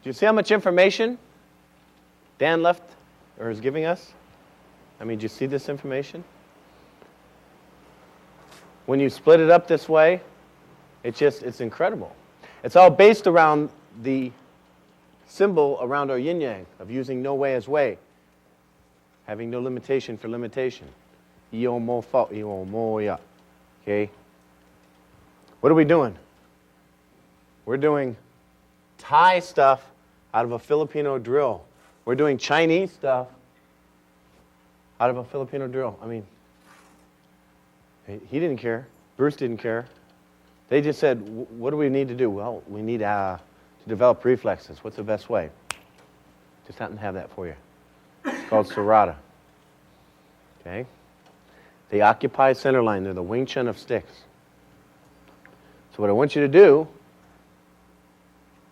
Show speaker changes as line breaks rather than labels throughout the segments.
Do you see how much information Dan left or is giving us? I mean, do you see this information? When you split it up this way, it's incredible. It's all based around the symbol around our yin-yang of using no way as way, having no limitation for limitation. Iyo mo fa, iyo mo ya. Okay? What are we doing? We're doing Thai stuff out of a Filipino drill. We're doing Chinese stuff out of a Filipino drill. I mean, he didn't care. Bruce didn't care. They just said, what do we need to do? Well, we need to develop reflexes. What's the best way? Just happen to have that for you. It's called Sarada. Okay? They occupy center line. They're the Wing Chun of sticks. So what I want you to do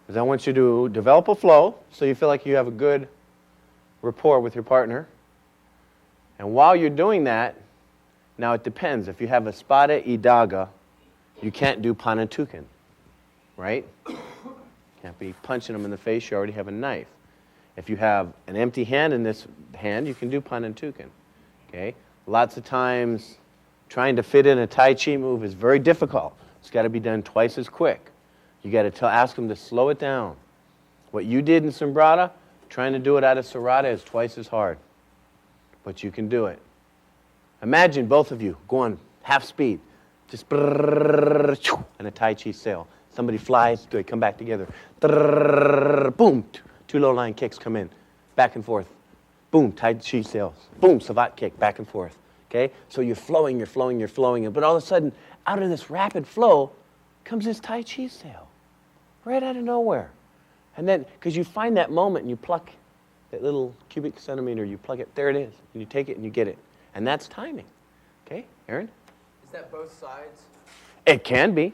is I want you to develop a flow so you feel like you have a good rapport with your partner. And while you're doing that, now it depends. If you have a Espada y Daga, you can't do Panantukan, right? Can't be punching them in the face. You already have a knife. If you have an empty hand in this hand, you can do Panantukan, okay? Lots of times, trying to fit in a Tai Chi move is very difficult. It's got to be done twice as quick. You got to ask them to slow it down. What you did in Sombrada, trying to do it out of Sarada is twice as hard. But you can do it. Imagine both of you going half speed. Just and a Tai Chi sail. Somebody flies, they come back together. Boom, two low line kicks come in. Back and forth. Boom, Tai Chi sails. Boom, Savat kick, back and forth. Okay? So you're flowing. But all of a sudden, out of this rapid flow comes this Tai Chi sail. Right out of nowhere. And then, because you find that moment and you pluck that little cubic centimeter, you plug it, there it is. And you take it and you get it. And that's timing. Okay, Aaron?
Is that both sides?
It can be.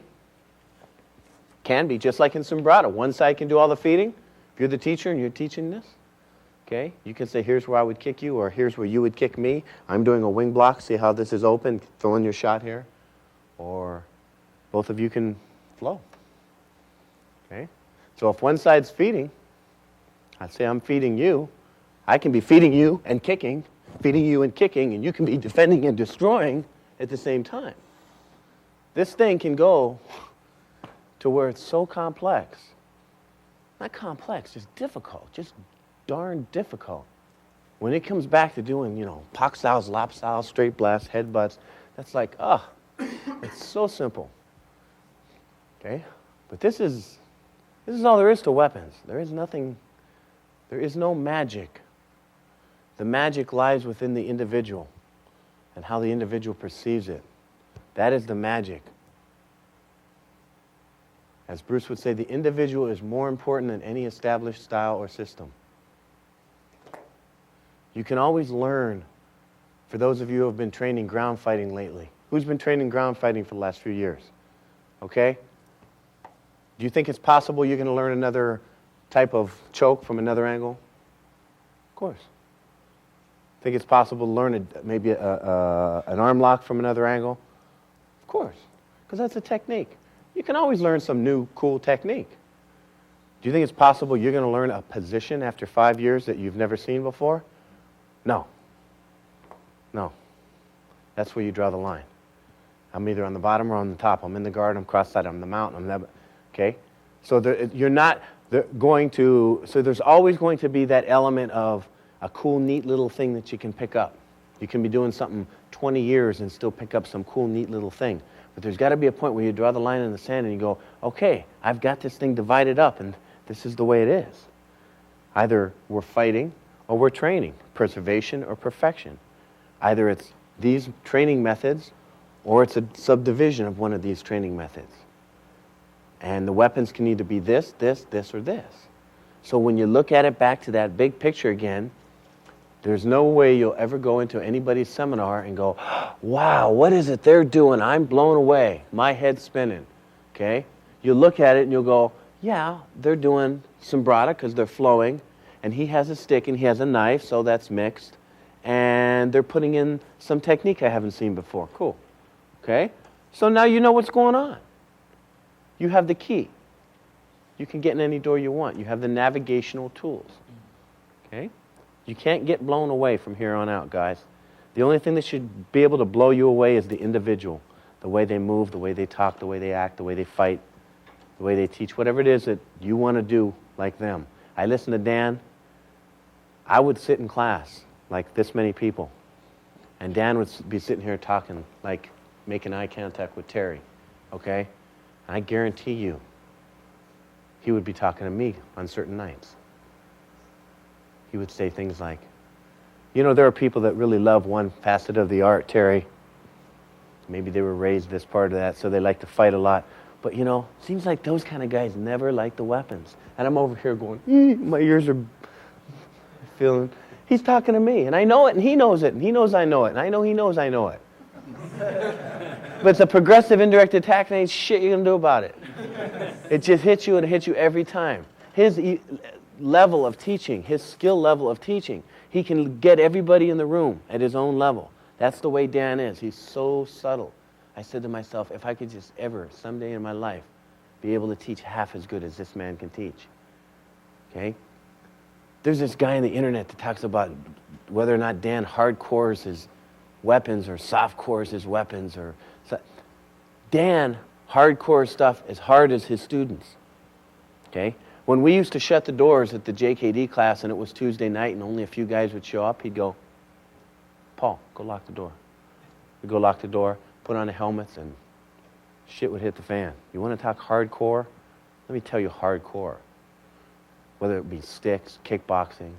Can be, just like in Sombrada. One side can do all the feeding. If you're the teacher and you're teaching this, okay, you can say, here's where I would kick you, or here's where you would kick me. I'm doing a wing block. See how this is open? Fill in your shot here. Or both of you can flow. Okay? So if one side's feeding, I'd say I'm feeding you. I can be feeding you and kicking, and you can be defending and destroying at the same time. This thing can go to where it's so complex. Not complex, just difficult, just darn difficult. When it comes back to doing, Pak Sao's, Lap Sao, straight blasts, headbutts, that's like, it's so simple. Okay? But this is all there is to weapons. There is no magic. The magic lies within the individual and how the individual perceives it. That is the magic. As Bruce would say, the individual is more important than any established style or system. You can always learn, for those of you who have been training ground fighting lately. Who's been training ground fighting for the last few years? Okay? Do you think it's possible you're going to learn another type of choke from another angle? Of course. Think it's possible to learn maybe an arm lock from another angle? Of course, because that's a technique. You can always learn some new, cool technique. Do you think it's possible you're going to learn a position after 5 years that you've never seen before? No. No. That's where you draw the line. I'm either on the bottom or on the top. I'm in the guard, I'm cross-side, I'm the mount, I'm the... Okay? So you're not going to... So there's always going to be that element of a cool, neat little thing that you can pick up. You can be doing something 20 years and still pick up some cool, neat little thing. But there's got to be a point where you draw the line in the sand and you go, okay, I've got this thing divided up and this is the way it is. Either we're fighting or we're training, preservation or perfection. Either it's these training methods or it's a subdivision of one of these training methods. And the weapons can either be this, or this. So when you look at it back to that big picture again, there's no way you'll ever go into anybody's seminar and go, wow, what is it they're doing? I'm blown away. My head's spinning. Okay? You look at it and you'll go, yeah, they're doing Sombrada because they're flowing, and he has a stick and he has a knife, so that's mixed. And they're putting in some technique I haven't seen before. Cool. Okay? So now you know what's going on. You have the key. you can get in any door you want. You have the navigational tools. Okay? You can't get blown away from here on out, guys. The only thing that should be able to blow you away is the individual. The way they move, the way they talk, the way they act, the way they fight, the way they teach, whatever it is that you want to do like them. I listen to Dan. I would sit in class like this many people, and Dan would be sitting here talking, like making eye contact with Terry, okay? I guarantee you, he would be talking to me on certain nights. He would say things like, you know, there are people that really love one facet of the art, Terry. Maybe they were raised this part of that, so they like to fight a lot. But, you know, seems like those kind of guys never like the weapons. And I'm over here going, my ears are feeling. He's talking to me, and I know it, and he knows it, and he knows I know it, and I know he knows I know it. But it's a progressive indirect attack, and ain't shit you can do about it. It just hits you, and it hits you every time. His level of teaching, his skill level of teaching, he can get everybody in the room at his own level. That's the way Dan is. He's so subtle. I said to myself, if I could just ever, someday in my life, be able to teach half as good as this man can teach. Okay? There's this guy on the internet that talks about whether or not Dan hardcores his weapons or softcores his weapons. Dan hardcore stuff as hard as his students. Okay? When we used to shut the doors at the JKD class and it was Tuesday night and only a few guys would show up, he'd go, Paul, go lock the door. We'd go lock the door, put on the helmets, and shit would hit the fan. You want to talk hardcore? Let me tell you hardcore. Whether it be sticks, kickboxing,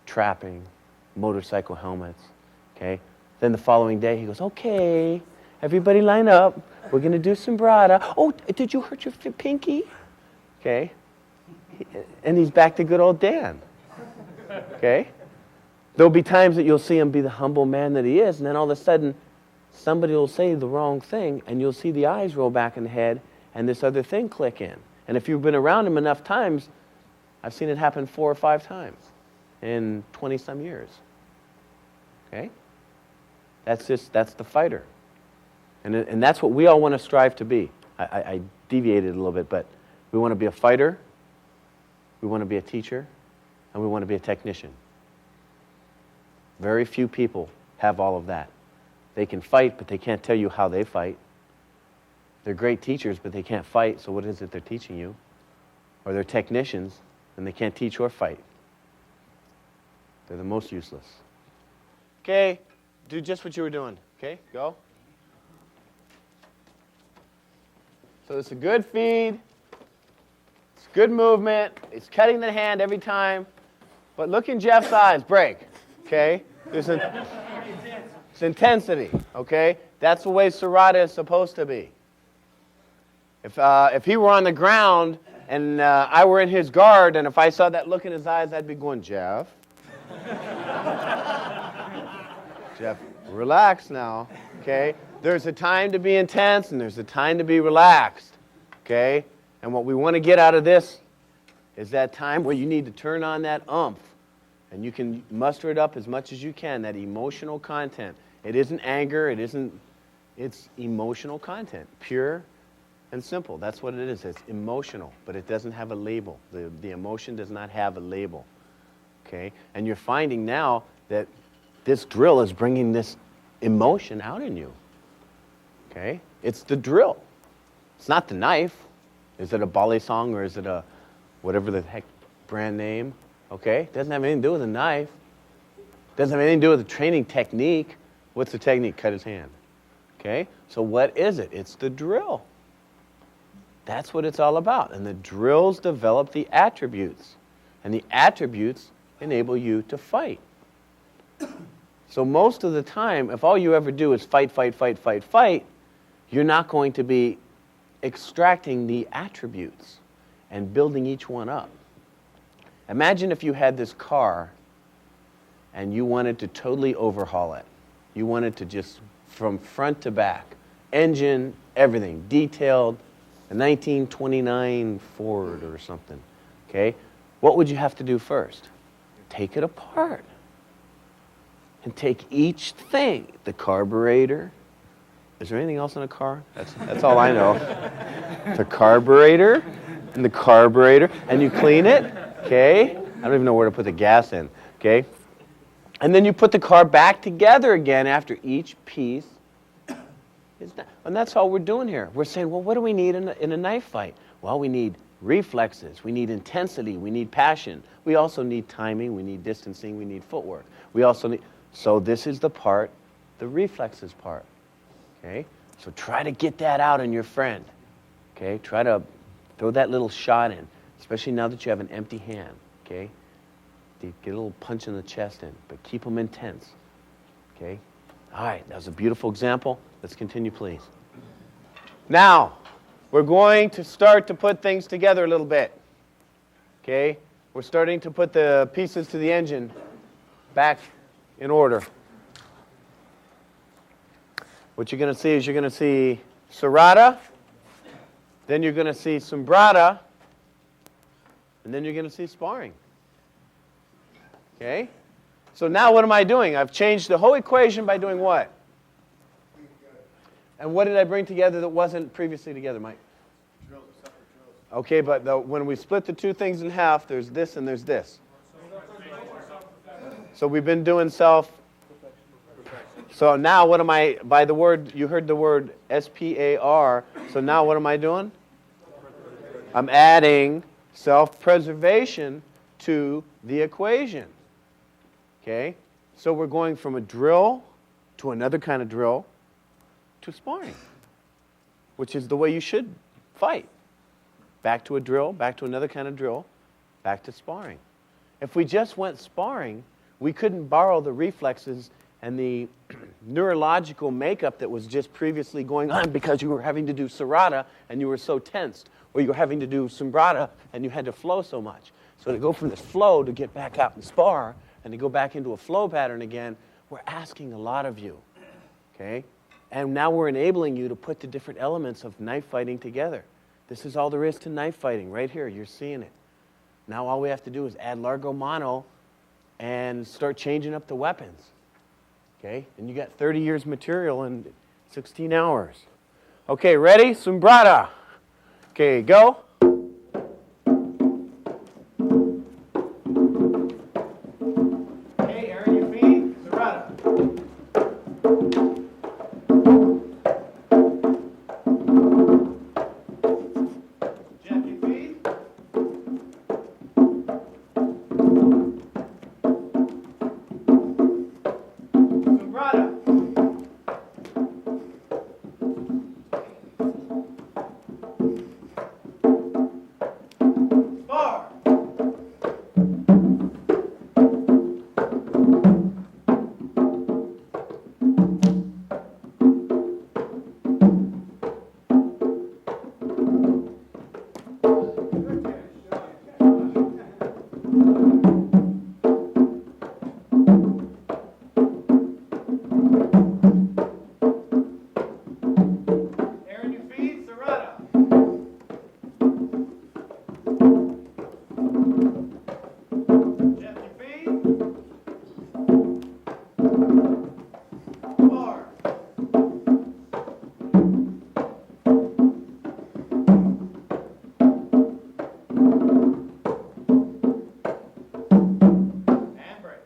trapping, motorcycle helmets, okay? Then the following day he goes, okay, everybody line up. We're going to do some brada. Oh, did you hurt your pinky? Okay? And he's back to good old Dan. Okay? There'll be times that you'll see him be the humble man that he is, and then all of a sudden somebody will say the wrong thing, and you'll see the eyes roll back in the head, and this other thing click in. And if you've been around him enough times, I've seen it happen 4 or 5 times in 20-some years. Okay? That's the fighter. And that's what we all want to strive to be. I deviated a little bit, but we want to be a fighter, we want to be a teacher, and we want to be a technician. Very few people have all of that. They can fight, but they can't tell you how they fight. They're great teachers, but they can't fight, so what is it they're teaching you? Or they're technicians, and they can't teach or fight. They're the most useless. Okay, do just what you were doing. Okay, go. So it's a good feed. It's good movement. It's cutting the hand every time. But look in Jeff's eyes. Break. Okay? It's intensity. Okay? That's the way Sarada is supposed to be. If he were on the ground and I were in his guard, and if I saw that look in his eyes, I'd be going, Jeff. Jeff, relax now. Okay? There's a time to be intense and there's a time to be relaxed. Okay? And what we want to get out of this is that time where you need to turn on that umph. And you can muster it up as much as you can, that emotional content. It isn't anger, it's emotional content. Pure and simple. That's what it is. It's emotional, but it doesn't have a label. The emotion does not have a label. Okay? And you're finding now that this drill is bringing this emotion out in you. Okay? It's the drill. It's not the knife. Is it a ballet song or is it a whatever the heck brand name? Okay? It doesn't have anything to do with a knife. It doesn't have anything to do with the training technique. What's the technique? Cut his hand. Okay? So what is it? It's the drill. That's what it's all about. And the drills develop the attributes. And the attributes enable you to fight. So most of the time, if all you ever do is fight, fight, fight, fight, fight, you're not going to be extracting the attributes and building each one up. Imagine if you had this car and you wanted to totally overhaul it. You wanted to just, from front to back, engine, everything, detailed, a 1929 Ford or something, okay? What would you have to do first? Take it apart and take each thing, the carburetor. Is there anything else in a car? That's all I know. The carburetor, and the carburetor, and you clean it, okay? I don't even know where to put the gas in, okay? And then you put the car back together again after each piece is done. And that's all we're doing here. We're saying, well, what do we need in a knife fight? Well, we need reflexes, we need intensity, we need passion. We also need timing, we need distancing, we need footwork. We also need, so this is the part, the reflexes part, okay? So try to get that out in your friend, okay? Try to throw that little shot in, especially now that you have an empty hand, okay? Get a little punch in the chest in, but keep them intense, okay? All right, that was a beautiful example. Let's continue, please. Now, we're going to start to put things together a little bit, okay? We're starting to put the pieces to the engine back in order. What you're going to see is you're going to see serrata, then you're going to see sombrata, and then you're going to see sparring. Okay? So now what am I doing? I've changed the whole equation by doing what? And what did I bring together that wasn't previously together, Mike?
Drills, separate drills.
Okay, but when we split the two things in half, there's this and there's this. So we've been doing self. So now what am I, by the word, you heard the word S-P-A-R, so now what am I doing? I'm adding self-preservation to the equation. Okay? So we're going from a drill to another kind of drill to sparring, which is the way you should fight. Back to a drill, back to another kind of drill, back to sparring. If we just went sparring, we couldn't borrow the reflexes and the neurological makeup that was just previously going on because you were having to do serrata and you were so tensed, or you were having to do sombrata and you had to flow so much. So to go from this flow to get back out and spar and to go back into a flow pattern again, we're asking a lot of you, okay? And now we're enabling you to put the different elements of knife fighting together. This is all there is to knife fighting right here. You're seeing it. Now all we have to do is add largo mono and start changing up the weapons. Okay? And you got 30 years material in 16 hours. Okay, ready? Sombrata. Okay, go. Okay, Aaron, your feet. Sombrata. Jack, your feet. Sombrata. Spar. Aaron, your feet. Serrata. Jeff, your feet. Bar. And break.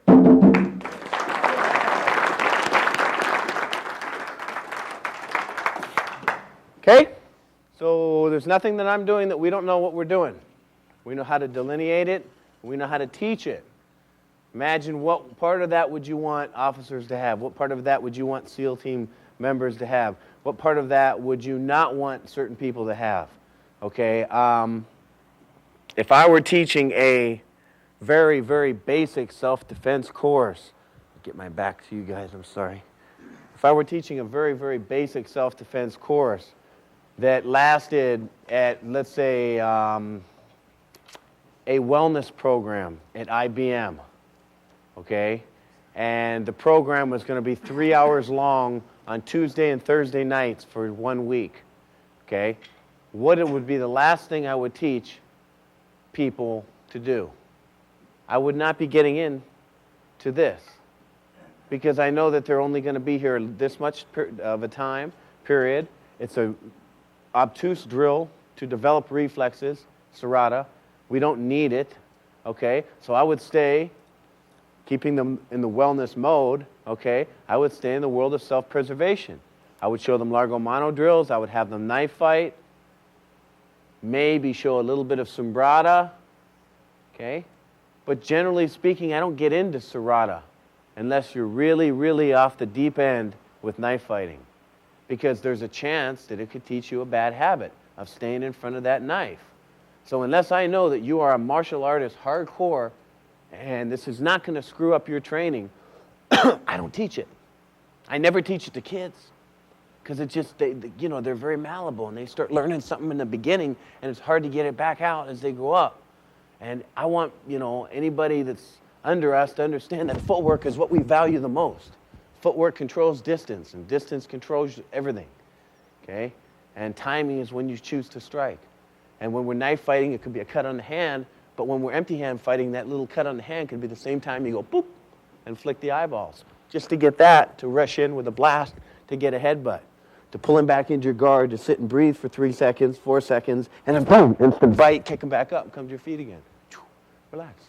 Okay? So there's nothing that I'm doing that we don't know what we're doing. We know how to delineate it. We know how to teach it. Imagine what part of that would you want officers to have? What part of that would you want SEAL team members to have? What part of that would you not want certain people to have? Okay? If I were teaching a very, very basic self-defense course, get my back to you guys, I'm sorry. If I were teaching a very, very basic self-defense course that lasted at, let's say, a wellness program at IBM, okay? And the program was going to be 3 hours long on Tuesday and Thursday nights for 1 week, okay? What it would be the last thing I would teach people to do? I would not be getting in to this because I know that they're only going to be here this much of a time, period. It's a obtuse drill to develop reflexes, Serrata. We don't need it, okay? So I would stay, keeping them in the wellness mode, okay? I would stay in the world of self-preservation. I would show them Largo Mano drills. I would have them knife fight. Maybe show a little bit of Sombrata, okay? But generally speaking, I don't get into Serrata unless you're really, really off the deep end with knife fighting, because there's a chance that it could teach you a bad habit of staying in front of that knife. So unless I know that you are a martial artist hardcore and this is not going to screw up your training, I don't teach it. I never teach it to kids, because it's just, they're very malleable and they start learning something in the beginning and it's hard to get it back out as they grow up. And I want, anybody that's under us to understand that footwork is what we value the most. Footwork controls distance, and distance controls everything, okay? And timing is when you choose to strike. And when we're knife fighting, it could be a cut on the hand, but when we're empty hand fighting, that little cut on the hand could be the same time you go boop and flick the eyeballs. Just to get that, to rush in with a blast, to get a headbutt, to pull him back into your guard, to sit and breathe for 3 seconds, 4 seconds, and then boom, instant bite, kick him back up, come to your feet again. Relax,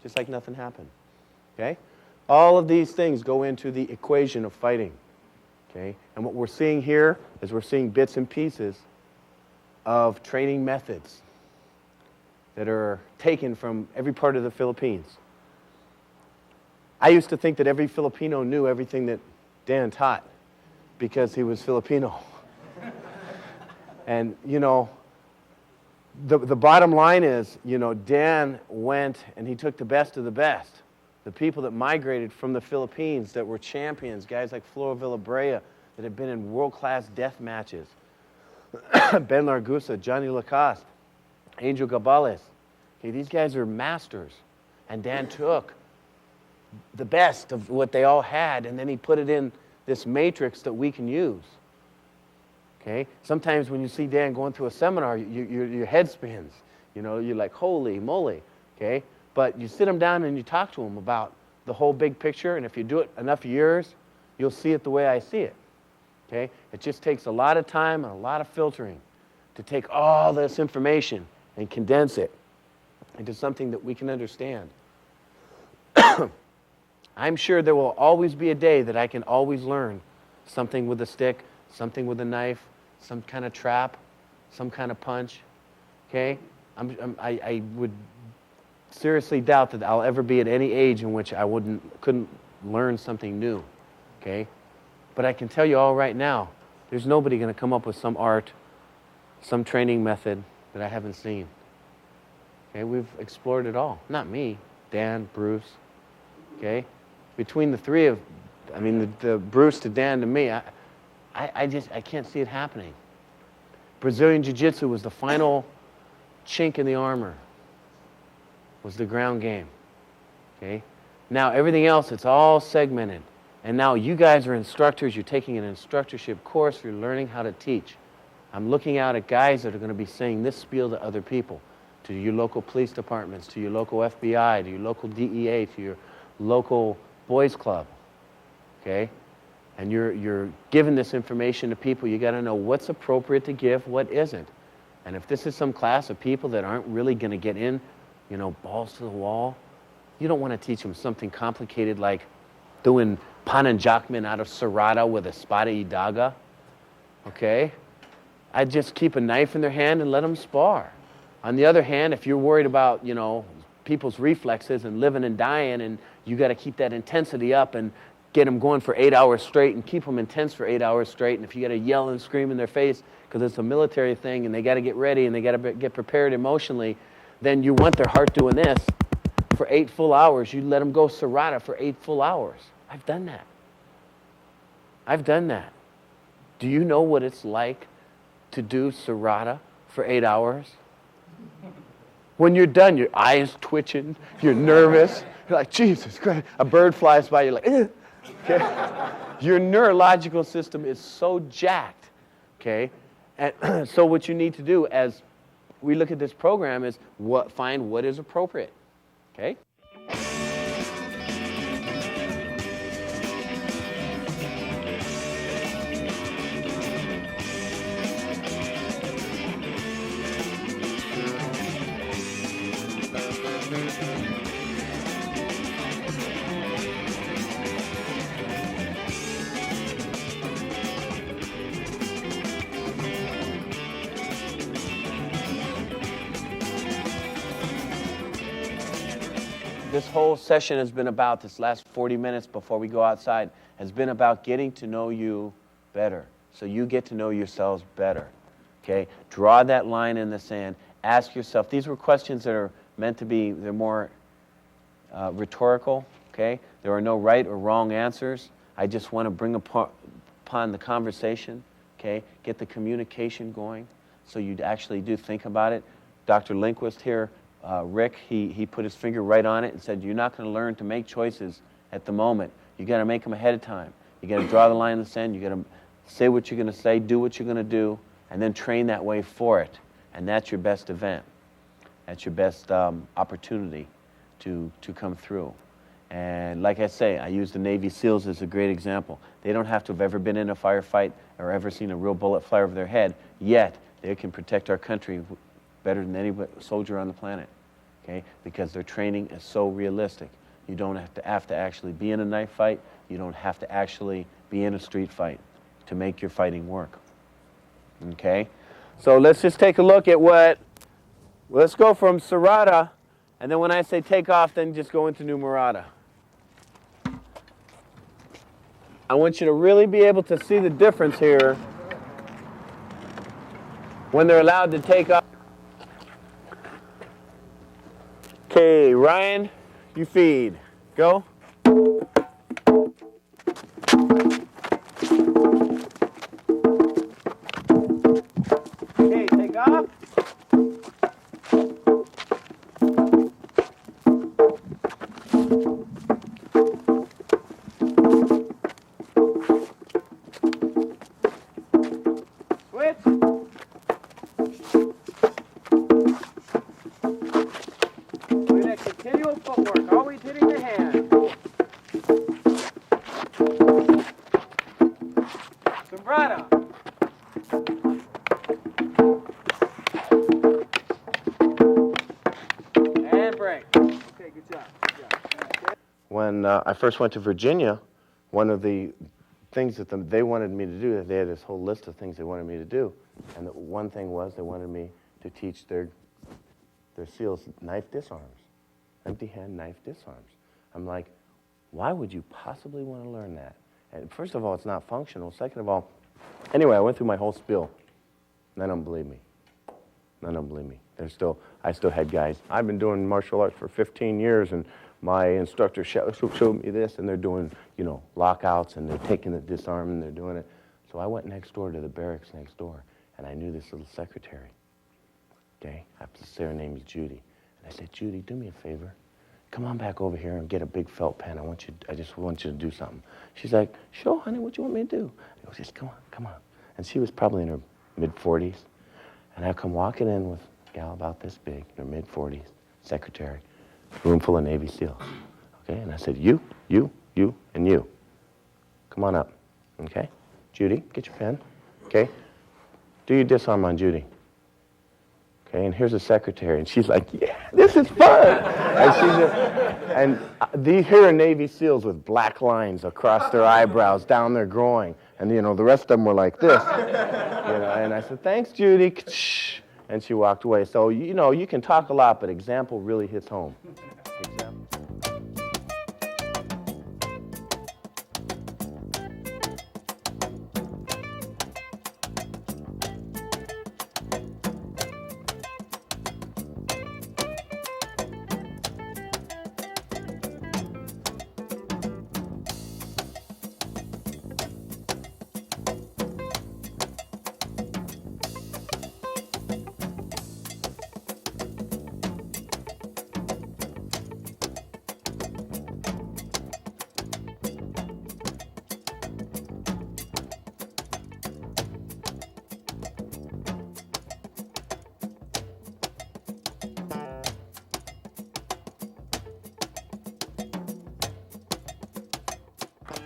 just like nothing happened, okay? All of these things go into the equation of fighting, okay? And what we're seeing here is we're seeing bits and pieces of training methods that are taken from every part of the Philippines. I used to think that every Filipino knew everything that Dan taught because he was Filipino. And, the bottom line is, Dan went and he took the best of the best. The people that migrated from the Philippines that were champions, guys like Floro Villabrea that had been in world-class death matches. Ben Largusa, Johnny Lacoste, Angel Gabales. Okay, these guys are masters. And Dan took the best of what they all had, and then he put it in this matrix that we can use. Okay? Sometimes when you see Dan going through a seminar, your head spins. You're like, holy moly. Okay? But you sit him down and you talk to him about the whole big picture, and if you do it enough years, you'll see it the way I see it. Okay? It just takes a lot of time and a lot of filtering to take all this information and condense it into something that we can understand. I'm sure there will always be a day that I can always learn something with a stick, something with a knife, some kind of trap, some kind of punch. Okay? I would seriously doubt that I'll ever be at any age in which I couldn't learn something new. Okay? But I can tell you all right now, there's nobody going to come up with some art, some training method that I haven't seen. Okay? We've explored it all. Not me, Dan, Bruce. Okay? Between the three of, the Bruce to Dan to me, I can't see it happening. Brazilian Jiu-Jitsu was the final chink in the armor, was the ground game. Okay? Now everything else, it's all segmented. And now you guys are instructors, you're taking an instructorship course, you're learning how to teach. I'm looking out at guys that are going to be saying this spiel to other people, to your local police departments, to your local FBI, to your local DEA, to your local boys club, okay? And you're giving this information to people. You got to know what's appropriate to give, what isn't. And if this is some class of people that aren't really going to get in, balls to the wall, you don't want to teach them something complicated like doing pananjakman out of Serrata with a espada y daga, okay? I'd just keep a knife in their hand and let them spar. On the other hand, if you're worried about, people's reflexes and living and dying, and you got to keep that intensity up and get them going for 8 hours straight and keep them intense for 8 hours straight, and if you got to yell and scream in their face because it's a military thing and they got to get ready and they got to get prepared emotionally, then you want their heart doing this for 8 full hours. You let them go Serrata for 8 full hours. I've done that. I've done that. Do you know what it's like to do Serrata for 8 hours? When you're done, your eyes twitching, you're nervous, you're like, Jesus Christ, a bird flies by, you're like, eh. Okay? Your neurological system is so jacked, okay? And so what you need to do as we look at this program is find what is appropriate, okay? This whole session has been about, this last 40 minutes before we go outside, has been about getting to know you better. So you get to know yourselves better. Okay? Draw that line in the sand. Ask yourself, these were questions that are meant to be, they're more rhetorical. Okay? There are no right or wrong answers. I just want to bring upon the conversation. Okay? Get the communication going so you actually do think about it. Dr. Lindquist here, Rick, he put his finger right on it and said, you're not going to learn to make choices at the moment. You got to make them ahead of time. You got to draw the line in the sand. You got to say what you're going to say, do what you're going to do, and then train that way for it. And that's your best event. That's your best opportunity to come through. And like I say, I use the Navy SEALs as a great example. They don't have to have ever been in a firefight or ever seen a real bullet fly over their head, yet they can protect our country better than any soldier on the planet, okay? Because their training is so realistic. You don't have to actually be in a knife fight. You don't have to actually be in a street fight to make your fighting work, okay? So let's just take a look at let's go from Sarada, and then when I say take off, then just go into Numerata. I want you to really be able to see the difference here when they're allowed to take off. Okay, Ryan, you feed. Go. Okay, take off. Switch. Look at that continual footwork, always hitting the hand. Sombrada. And break. Okay, good job. When I first went to Virginia, one of the things that they wanted me to do, they had this whole list of things they wanted me to do. And the one thing was they wanted me to teach their SEALs knife disarms, empty hand knife disarms. I'm like, why would you possibly want to learn that? And first of all, it's not functional. Second of all, anyway, I went through my whole spiel. None of them believe me. None of them believe me. I still had guys. I've been doing martial arts for 15 years, and my instructor showed me this, and they're doing, lockouts, and they're taking the disarm, and they're doing it. So I went next door to the barracks next door, and I knew this little secretary. Okay, her name is Judy. And I said, Judy, do me a favor. Come on back over here and get a big felt pen. I just want you to do something. She's like, sure, honey, what you want me to do? I go, just come on. And she was probably in her mid-40s. And I come walking in with a gal about this big, in her mid-40s, secretary, room full of Navy SEALs. Okay, and I said, you, and you. Come on up, okay? Judy, get your pen, okay? Do your disarm on Judy. Okay, and here's the secretary, and she's like, yeah, this is fun. Here are Navy SEAls with black lines across their eyebrows, down their groin, and the rest of them were like this. And I said, thanks, Judy. And she walked away. So, you can talk a lot, but example really hits home. Example.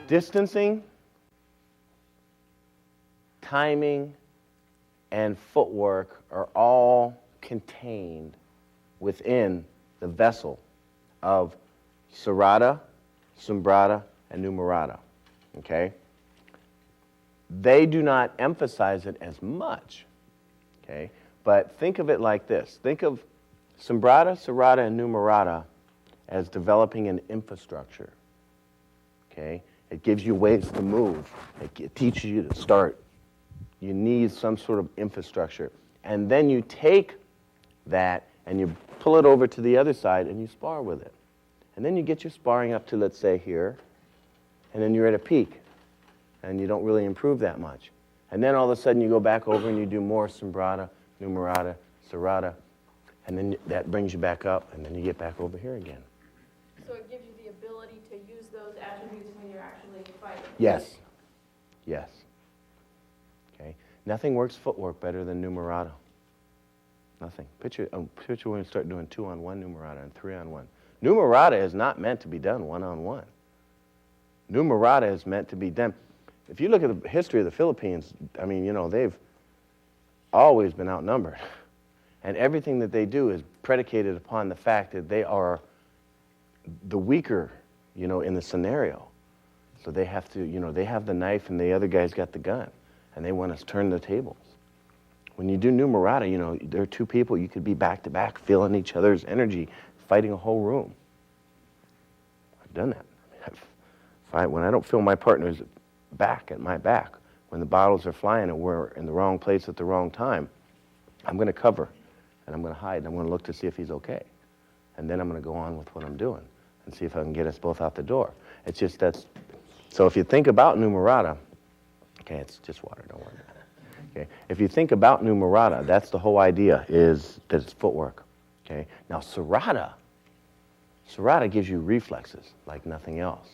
Distancing, timing, and footwork are all contained within the vessel of serrata, sombrata, and numerata, okay? They do not emphasize it as much, okay? But think of it like this. Think of sombrata, serrata, and numerata as developing an infrastructure, okay? It gives you ways to move. It teaches you to start. You need some sort of infrastructure. And then you take that and you pull it over to the other side and you spar with it. And then you get your sparring up to, let's say, here, and then you're at a peak, and you don't really improve that much. And then all of a sudden you go back over and you do more sombrata, numerata, serrata, and then that brings you back up, and then you get back over here again.
So it gives you the ability to use those attributes when you're actually fighting?
Yes. Yes. Okay. Nothing works footwork better than numerata. Nothing. Picture when you start doing 2-on-1 numerata and 3-on-1. Numerata is not meant to be done 1-on-1. Numerata is meant to be done. If you look at the history of the Philippines, I mean, you know, they've always been outnumbered. And everything that they do is predicated upon the fact that they are the weaker, you know, in the scenario. So they have to, you know, they have the knife and the other guy's got the gun. And they want to turn the tables. When you do numerata, you know, there are two people, you could be back to back, feeling each other's energy, fighting a whole room. I've done that. When I don't feel my partner's back at my back, when the bottles are flying and we're in the wrong place at the wrong time, I'm going to cover and I'm going to hide and I'm going to look to see if he's okay. And then I'm going to go on with what I'm doing and see if I can get us both out the door. It's just that's, so if you think about numerata, okay, it's just water, don't worry about it. Okay, if you think about numerata, that's the whole idea, is that it's footwork. Okay, now serrata gives you reflexes like nothing else.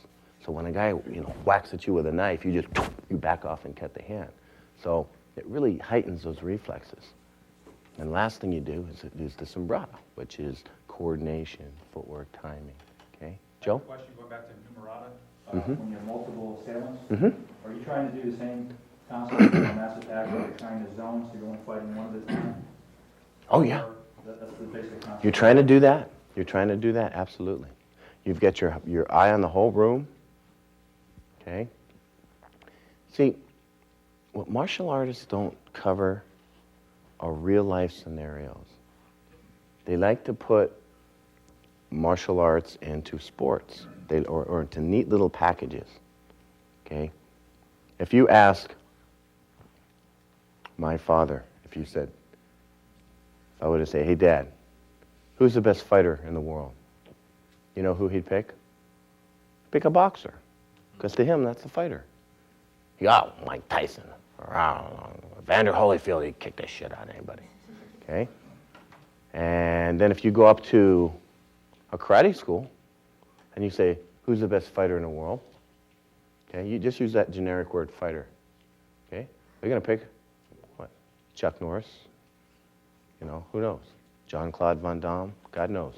So when a guy, you know, whacks at you with a knife, you back off and cut the hand. So it really heightens those reflexes. And last thing you do is the sombrata, which is coordination, footwork, timing. Okay, Joe?
Question going back to numerata. When you have multiple assailants, are you trying to do the same concept of a mass attack where you're trying to zone so you're only fighting one at a time?
Oh, yeah.
That's the basic concept.
You're trying to do that. You're trying to do that, absolutely. You've got your eye on the whole room. Okay? See, what martial artists don't cover are real-life scenarios. They like to put martial arts into sports or into neat little packages. Okay? If you ask my father, if you said, if I were to say, hey, Dad, who's the best fighter in the world? You know who he'd pick? Pick a boxer. Because to him, that's the fighter. Mike Tyson, or I don't know, Vander Holyfield, he'd kick the shit out of anybody. Okay? And then if you go up to a karate school and you say, who's the best fighter in the world? Okay, you just use that generic word, fighter. Okay? They're going to pick, what? Chuck Norris? You know, who knows? Jean-Claude Van Damme? God knows.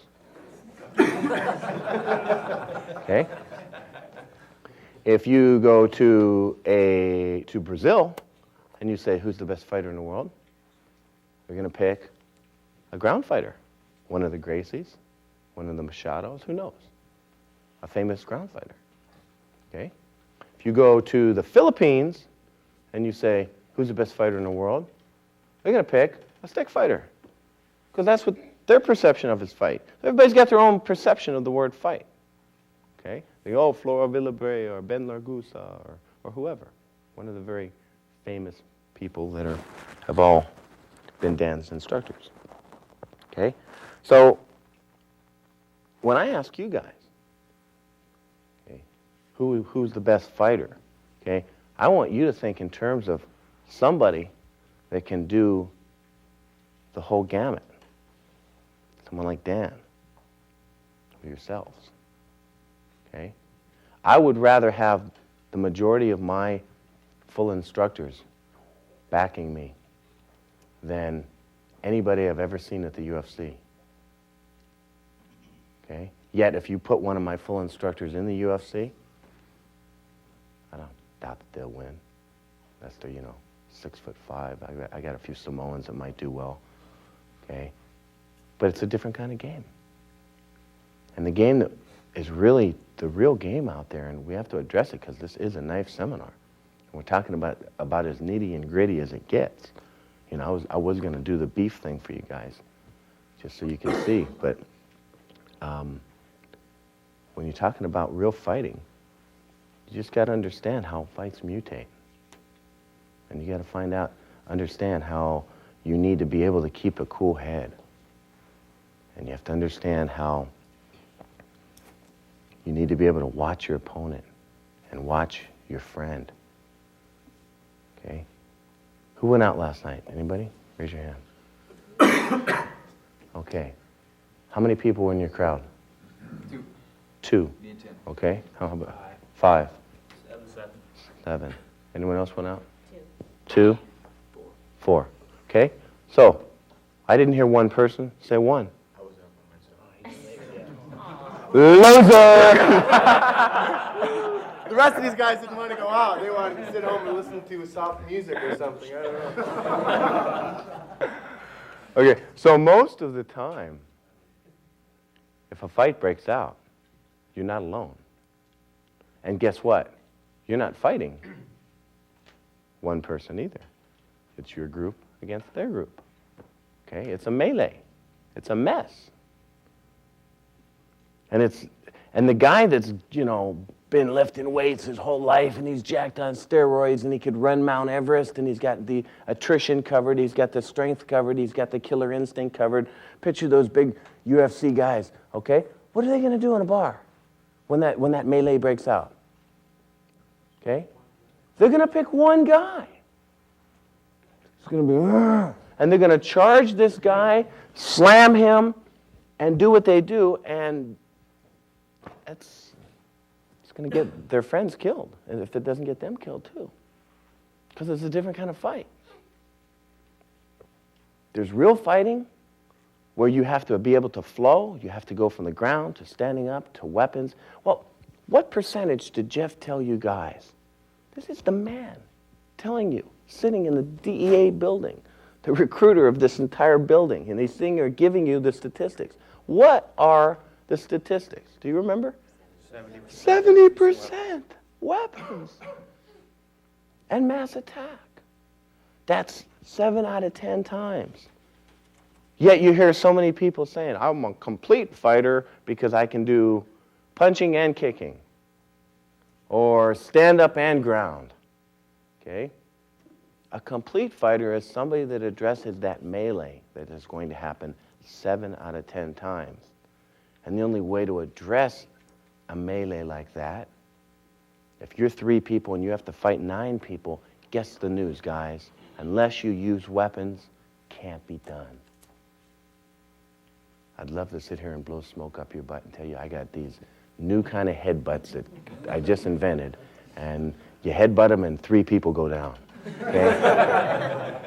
Okay? If you go to Brazil and you say, who's the best fighter in the world? They're going to pick a ground fighter. One of the Gracies, one of the Machados, who knows? A famous ground fighter. Okay? If you go to the Philippines and you say, who's the best fighter in the world? They're going to pick a stick fighter. Because that's what their perception of is fight. Everybody's got their own perception of the word fight. Okay? They go, Flora Villabray or Ben Largusa or whoever. One of the very famous people that have all been dance instructors. Okay? So, when I ask you guys, okay, who's the best fighter? Okay? I want you to think in terms of somebody that can do the whole gamut. Someone like Dan or yourselves. Okay? I would rather have the majority of my full instructors backing me than anybody I've ever seen at the UFC. Okay? Yet, if you put one of my full instructors in the UFC, I don't doubt that they'll win. That's they're, 6'5". I got a few Samoans that might do well. Okay? But it's a different kind of game. And the game that is really the real game out there, and we have to address it because this is a knife seminar. And we're talking about as nitty and gritty as it gets. You know, I was going to do the beef thing for you guys, just so you can see. But when you're talking about real fighting, you just got to understand how fights mutate. And you got to understand how you need to be able to keep a cool head. And you have to understand how you need to be able to watch your opponent and watch your friend. Okay? Who went out last night? Anybody? Raise your hand. Okay. How many people were in your crowd?
2.
2.
Me and Tim.
Okay. How about 5?
7.
7. Anyone else went out?
2.
2? 4. Okay? So, I didn't hear one person say 1.
I was out by myself.
Loser!
The rest of these guys didn't want to go out. They wanted to sit home and listen to soft music or something. I don't know.
Okay, so most of the time, if a fight breaks out, you're not alone. And guess what? You're not fighting one person either. It's your group against their group. Okay? It's a melee. It's a mess. And the guy that's, been lifting weights his whole life and he's jacked on steroids and he could run Mount Everest and he's got the attrition covered, he's got the strength covered, he's got the killer instinct covered. Picture those big UFC guys, okay? What are they going to do in a bar when that melee breaks out? Okay? They're going to pick one guy. It's going to be, "Argh," and they're going to charge this guy, slam him, and do what they do, and it's going to get their friends killed, and if it doesn't get them killed too, because it's a different kind of fight. There's real fighting where you have to be able to flow, you have to go from the ground to standing up to weapons. Well, what percentage did Jeff tell you guys? This is the man telling you, sitting in the DEA building, the recruiter of this entire building, and he's sitting there giving you the statistics. What are the statistics? Do you remember? 70% weapons and mass attack. That's 7 out of 10 times. Yet you hear so many people saying, I'm a complete fighter because I can do punching and kicking, or stand up and ground. Okay? A complete fighter is somebody that addresses that melee that is going to happen 7 out of 10 times. And the only way to address a melee like that, if you're 3 people and you have to fight 9 people, guess the news, guys. Unless you use weapons, can't be done. I'd love to sit here and blow smoke up your butt and tell you I got these new kind of headbutts that I just invented, and you headbutt them and 3 people go down. Okay?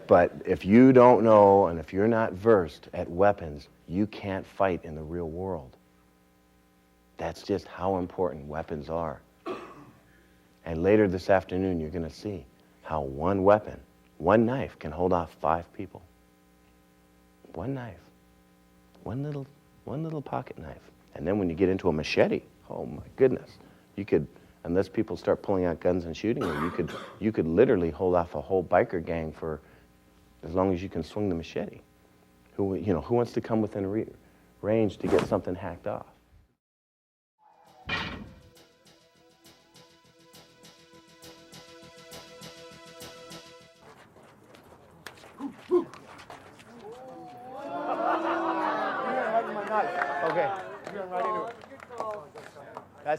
But if you don't know and if you're not versed at weapons, you can't fight in the real world. That's just how important weapons are. And later this afternoon, you're going to see how one weapon, one knife, can hold off 5 people. One knife. One little pocket knife. And then when you get into a machete, oh my goodness, you could, unless people start pulling out guns and shooting you, you could literally hold off a whole biker gang for as long as you can swing the machete. Who wants to come within range to get something hacked off? Okay.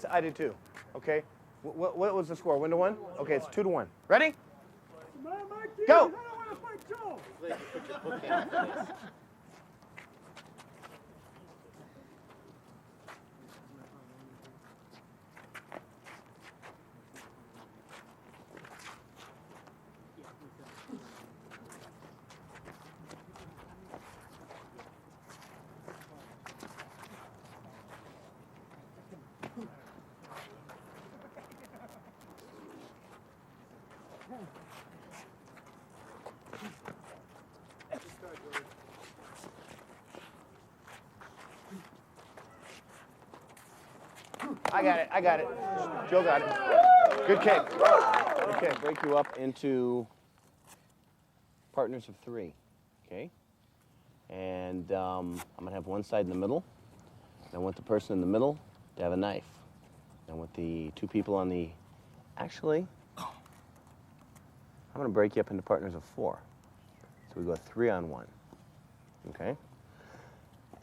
I did too. Okay. What was the score? 1-1? Okay, it's 2-1. Ready? Go! I got it. Joe got it. Good kick. Okay, break you up into partners of 3, okay? And I'm gonna have one side in the middle. I want the person in the middle to have a knife. I want the 2 people on the, actually, I'm gonna break you up into partners of 4. So we go 3 on 1, okay?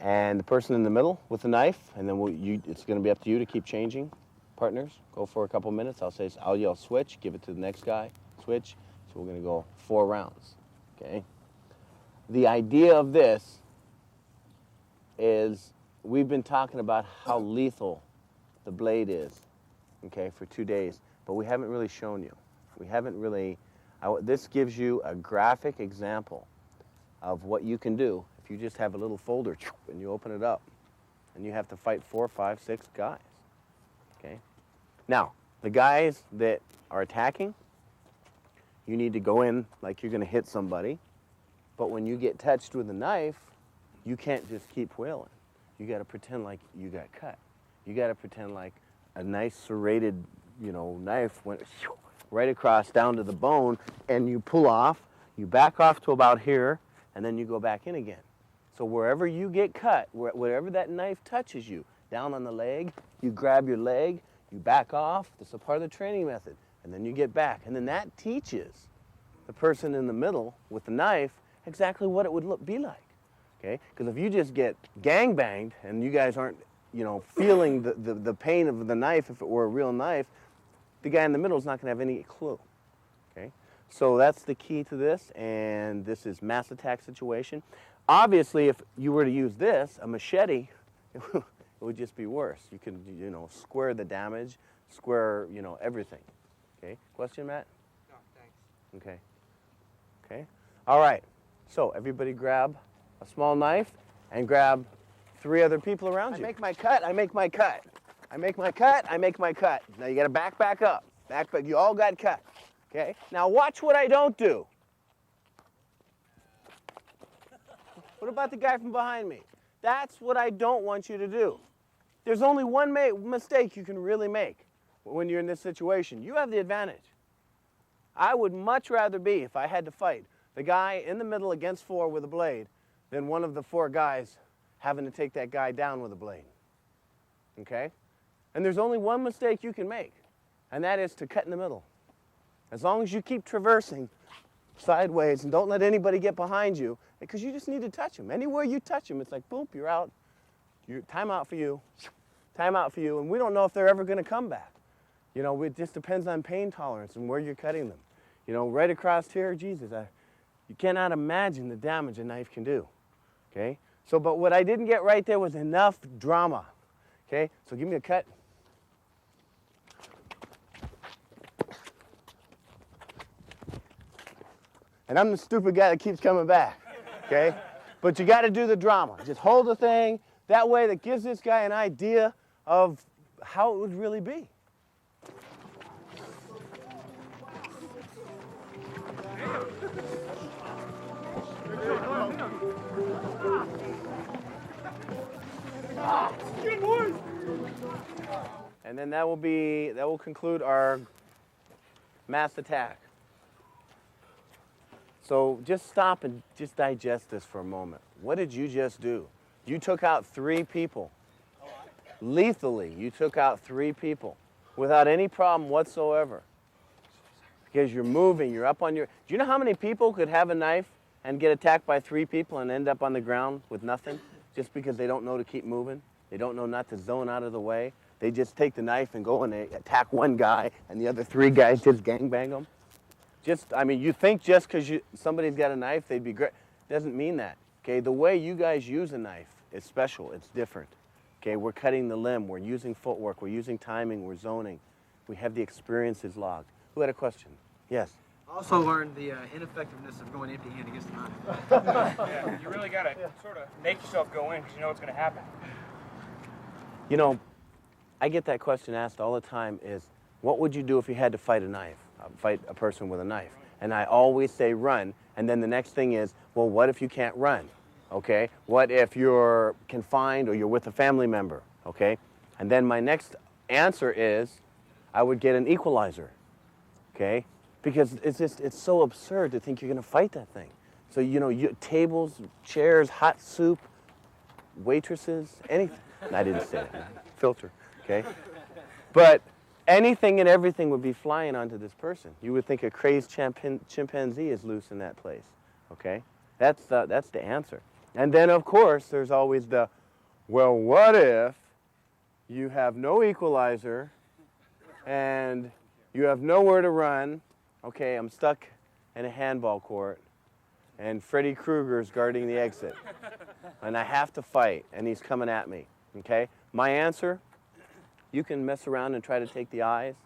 And the person in the middle with the knife, and then it's gonna be up to you to keep changing partners. Go for a couple minutes. I'll yell switch, give it to the next guy, switch. So we're gonna go 4 rounds, okay? The idea of this is we've been talking about how lethal the blade is, okay, for 2 days, but we haven't really shown you. We haven't really, this gives you a graphic example of what you can do if you just have a little folder and you open it up and you have to fight 4, 5, 6 guys, okay? Now, the guys that are attacking, you need to go in like you're gonna hit somebody, but when you get touched with a knife, you can't just keep wailing. You gotta pretend like you got cut. You gotta pretend like a nice serrated, knife went right across down to the bone, and you pull off, you back off to about here, and then you go back in again. So wherever you get cut, wherever that knife touches you, down on the leg, you grab your leg, you back off. That's a part of the training method. And then you get back. And then that teaches the person in the middle with the knife exactly what it would be like. Okay? Because if you just get gangbanged and you guys aren't, feeling the pain of the knife, if it were a real knife, the guy in the middle is not going to have any clue. Okay? So that's the key to this, and this is mass attack situation. Obviously, if you were to use this, a machete, it would just be worse. You can, square the damage, square, everything. Okay? Question, Matt?
No, thanks.
Okay. Okay. All right. So everybody grab a small knife and grab 3 other people around you. I make my cut. I make my cut. I make my cut. I make my cut. Now you got to back up. Back. You all got cut. Okay. Now watch what I don't do. What about the guy from behind me? That's what I don't want you to do. There's only one mistake you can really make when you're in this situation. You have the advantage. I would much rather be, if I had to fight, the guy in the middle against 4 with a blade than one of the 4 guys having to take that guy down with a blade. Okay? And there's only one mistake you can make, and that is to cut in the middle. As long as you keep traversing sideways and don't let anybody get behind you, because you just need to touch them. Anywhere you touch them, it's like, boom, you're out. Time out for you. Time out for you. And we don't know if they're ever going to come back. It just depends on pain tolerance and where you're cutting them. Right across here, Jesus, you cannot imagine the damage a knife can do. Okay? So, but what I didn't get right there was enough drama. Okay? So give me a cut. And I'm the stupid guy that keeps coming back. Okay? But you got to do the drama. Just hold the thing. That way that gives this guy an idea of how it would really be. And then that will conclude our mass attack. So just stop and just digest this for a moment. What did you just do? You took out 3 people. Lethally, you took out 3 people without any problem whatsoever. Because you're moving, you're up on your... Do you know how many people could have a knife and get attacked by 3 people and end up on the ground with nothing? Just because they don't know to keep moving? They don't know not to zone out of the way? They just take the knife and go and they attack one guy and the other 3 guys just gangbang them? You think just because somebody's got a knife, they'd be great. Doesn't mean that. Okay, the way you guys use a knife is special. It's different. Okay, we're cutting the limb. We're using footwork. We're using timing. We're zoning. We have the experiences logged. Who had a question? Yes.
I also learned the ineffectiveness of going empty-handed against the knife.
Yeah, you really gotta sort of make yourself go in because you know what's gonna happen.
I get that question asked all the time is, what would you do if you had to fight a knife? Fight a person with a knife? And I always say run, and then the next thing is, well, what if you can't run? Okay? What if you're confined or you're with a family member? Okay? And then my next answer is I would get an equalizer, okay? Because it's so absurd to think you're going to fight that thing. So, tables, chairs, hot soup, waitresses, anything. I didn't say it. Filter, okay? But anything and everything would be flying onto this person. You would think a crazed chimpanzee is loose in that place, okay? That's the answer. And then, of course, there's always the, well, what if you have no equalizer and you have nowhere to run? Okay, I'm stuck in a handball court and Freddy Krueger's guarding the exit and I have to fight and he's coming at me, okay? My answer, you can mess around and try to take the eyes.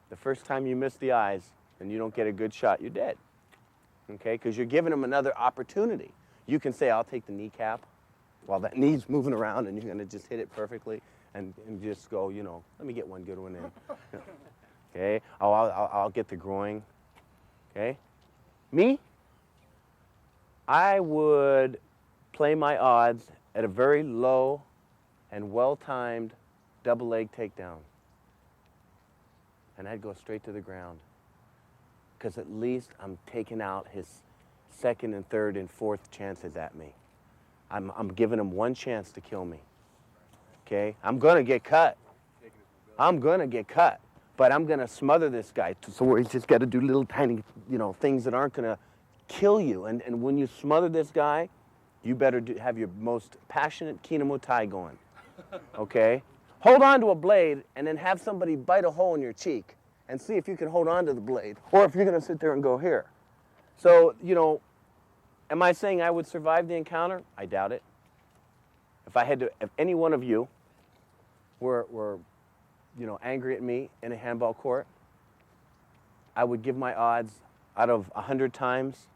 The first time you miss the eyes and you don't get a good shot, you're dead, okay? Because you're giving them another opportunity. You can say, I'll take the kneecap while that knee's moving around and you're going to just hit it perfectly and just go, let me get one good one in. Okay? I'll get the groin. Okay? Me? I would play my odds at a very low and well-timed double leg takedown. And I'd go straight to the ground. Because at least I'm taking out his second and third and fourth chances at me. I'm giving him one chance to kill me. Okay? I'm going to get cut. I'm going to get cut. But I'm going to smother this guy so where he's just got to do little tiny, things that aren't going to kill you. And when you smother this guy, you better have your most passionate kinemutai going. Okay? Hold on to a blade and then have somebody bite a hole in your cheek and see if you can hold on to the blade or if you're going to sit there and go here. So, am I saying I would survive the encounter? I doubt it. If any one of you were angry at me in a handball court, I would give my odds out of 100 times,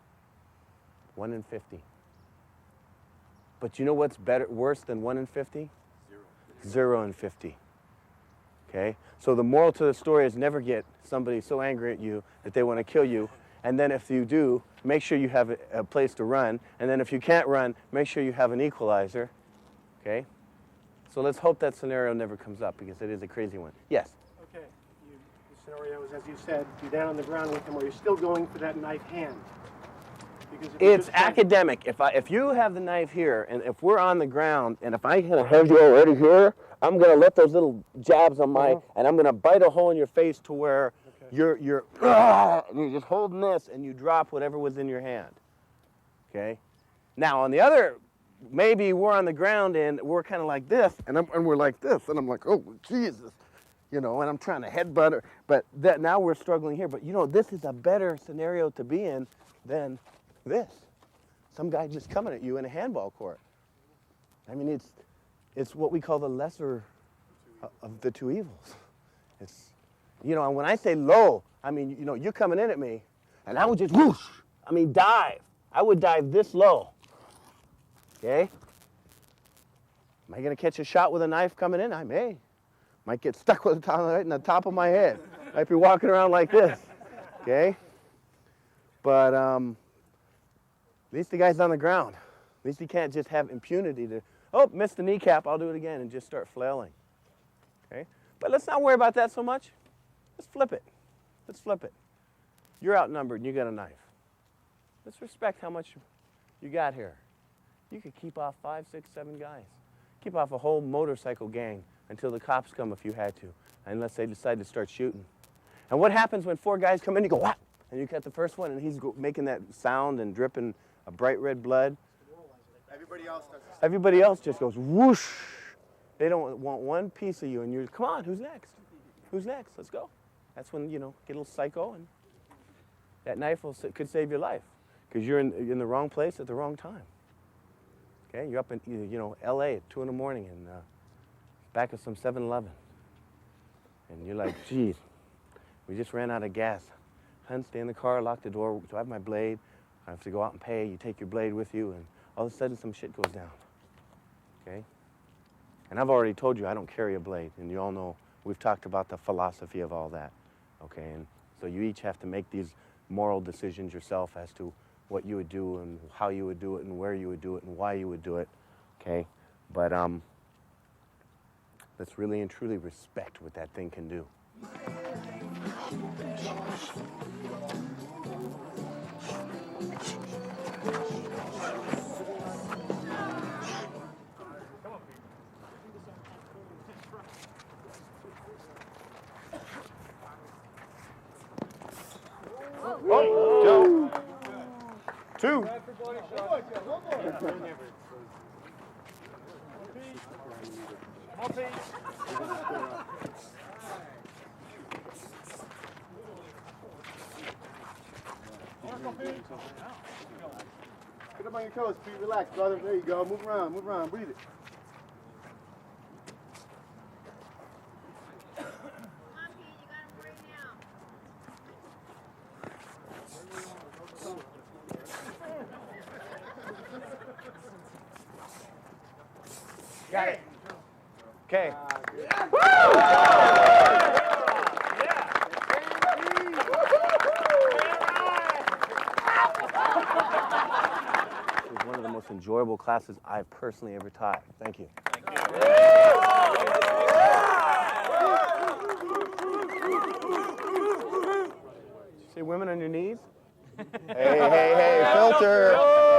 1 in 50. But you know what's worse than 1 in 50? 0 in 50. Okay? So the moral to the story is never get somebody so angry at you that they want to kill you. And then if you do, make sure you have a place to run. And then if you can't run, make sure you have an equalizer. Okay? So let's hope that scenario never comes up because it is a crazy one. Yes?
Okay. The scenario is, as you said, you're down on the ground with him or you're still going for that knife hand. Because if
It's academic. If you have the knife here and if we're on the ground and if I have you already here, I'm going to let those little jabs on and I'm going to bite a hole in your face to where you're just holding this and you drop whatever was in your hand. Okay? Now, on the other, maybe we're on the ground and we're kind of like this and we're like this and I'm like, oh, Jesus. And I'm trying to headbutt her. But now we're struggling here. But, this is a better scenario to be in than this. Some guy just coming at you in a handball court. I mean, it's what we call the lesser of the two evils. It's, and when I say low, I mean, you're coming in at me, and I would just whoosh. I mean, dive. I would dive this low. Okay? Am I going to catch a shot with a knife coming in? I may. Might get stuck with right in the top of my head. Might be walking around like this. Okay? But at least the guy's on the ground. At least he can't just have impunity to, missed the kneecap, I'll do it again, and just start flailing. Okay? But let's not worry about that so much. Let's flip it. Let's flip it. You're outnumbered and you got a knife. Let's respect how much you got here. You could keep off 5, 6, 7 guys. Keep off a whole motorcycle gang until the cops come if you had to, unless they decide to start shooting. And what happens when 4 guys come in, you go, whap, and you cut the first one, and he's making that sound and dripping a bright red blood. Everybody else just goes whoosh. They don't want one piece of you, and you're, come on, who's next? Who's next? Let's go. That's when, get a little psycho, and that knife could save your life because you're in the wrong place at the wrong time. Okay, you're up in, L.A. at 2 in the morning and back of some 7-Eleven. And you're like, geez, we just ran out of gas. Hun, stay in the car, lock the door. Do I have my blade? I have to go out and pay. You take your blade with you, and all of a sudden some shit goes down. Okay? And I've already told you I don't carry a blade, and you all know we've talked about the philosophy of all that. Okay? And so you each have to make these moral decisions yourself as to what you would do and how you would do it and where you would do it and why you would do it. Okay? But Let's really and truly respect what that thing can do. Oh, Joe. Two.
Get up on your toes, Pete. Relax, brother. There you go. Move around, breathe it.
Got it. Okay. This was one of the most enjoyable classes I've personally ever taught. Thank you. Did you say women on your knees? Hey, filter.